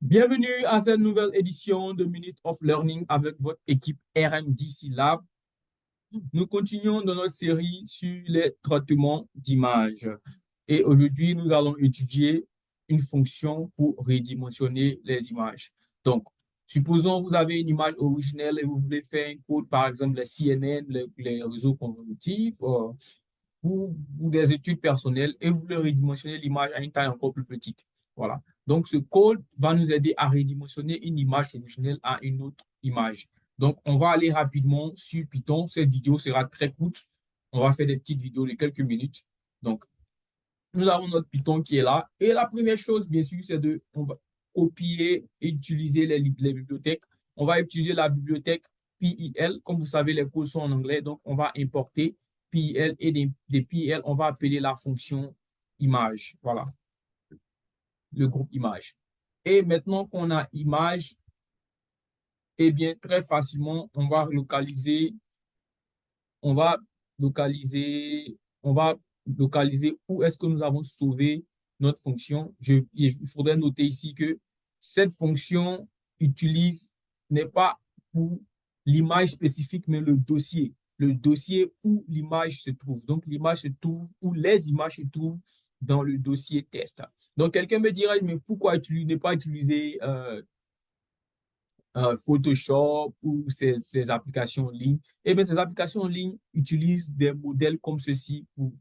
Bienvenue à cette nouvelle édition de Minute of Learning avec votre équipe RMDC Lab. Nous continuons dans notre série sur les traitements d'images. Et aujourd'hui, nous allons étudier une fonction pour redimensionner les images. Donc, supposons que vous avez une image originelle et vous voulez faire un code, par exemple, les CNN, les réseaux convolutifs, ou des études personnelles, et vous voulez redimensionner l'image à une taille encore plus petite. Voilà. Donc, ce code va nous aider à redimensionner une image originelle à une autre image. Donc, on va aller rapidement sur Python. Cette vidéo sera très courte. On va faire des petites vidéos de quelques minutes. Donc, nous avons notre Python qui est là. Et la première chose, bien sûr, c'est on va copier et utiliser les bibliothèques. On va utiliser la bibliothèque PIL. Comme vous savez, les codes sont en anglais. Donc, on va importer PIL et des PIL, on va appeler la fonction image. Voilà, le groupe image. Et maintenant qu'on a image, eh bien, très facilement, on va on va localiser où est-ce que nous avons sauvé notre fonction. Il faudrait noter ici que cette fonction n'est pas pour l'image spécifique, mais le dossier où l'image se trouve. Donc, l'image se trouve, où les images se trouvent dans le dossier test. Donc, quelqu'un me dirait, mais pourquoi ne pas utiliser Photoshop ou ces applications en ligne? Eh bien, ces applications en ligne utilisent des modèles comme ceci pour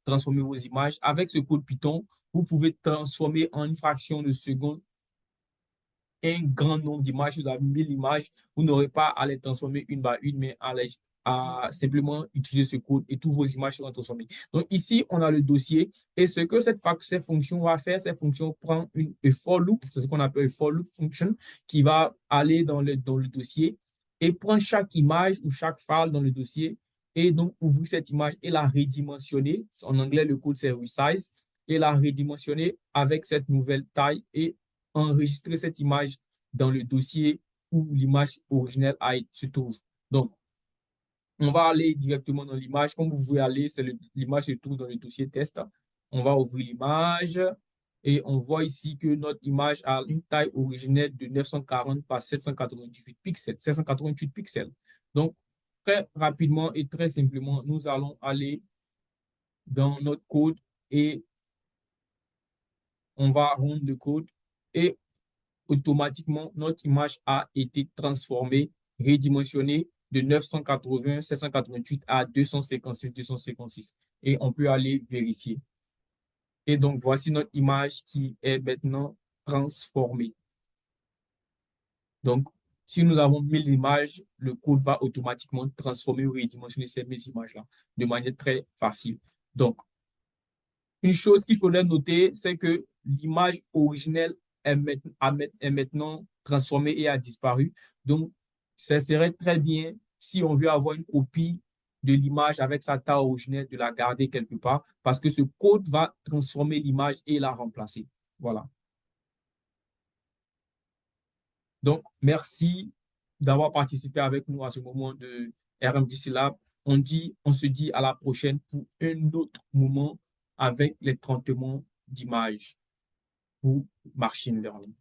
transformer vos images. Avec ce code Python, vous pouvez transformer en une fraction de seconde un grand nombre d'images. Si vous avez 1000 images, vous n'aurez pas à les transformer une par une, mais à simplement utiliser ce code et toutes vos images seront transformées. Donc ici, on a le dossier et ce que cette fonction va faire, cette fonction prend un for loop, c'est ce qu'on appelle un for loop function, qui va aller dans le dossier et prendre chaque image ou chaque file dans le dossier et donc ouvrir cette image et la redimensionner. En anglais, le code c'est resize et la redimensionner avec cette nouvelle taille et enregistrer cette image dans le dossier où l'image originelle se trouve. Donc, on va aller directement dans l'image. Comme vous pouvez aller, l'image se trouve dans le dossier test. On va ouvrir l'image et on voit ici que notre image a une taille originelle de 940 par 788 pixels. 788 pixels. Donc, très rapidement et très simplement, nous allons aller dans notre code et on va rendre le code et automatiquement, notre image a été transformée, redimensionnée de 980, 788 à 256, 256. Et on peut aller vérifier. Et donc, voici notre image qui est maintenant transformée. Donc, si nous avons 1000 images, le code va automatiquement transformer ou redimensionner ces 1000 images-là de manière très facile. Donc, une chose qu'il faudrait noter, c'est que l'image originelle est maintenant transformée et a disparu. Donc, ça serait très bien, si on veut avoir une copie de l'image avec sa taille originelle, de la garder quelque part, parce que ce code va transformer l'image et la remplacer. Voilà. Donc, merci d'avoir participé avec nous à ce moment de RMDC Lab. On se dit à la prochaine pour un autre moment avec les traitements d'images pour machine learning.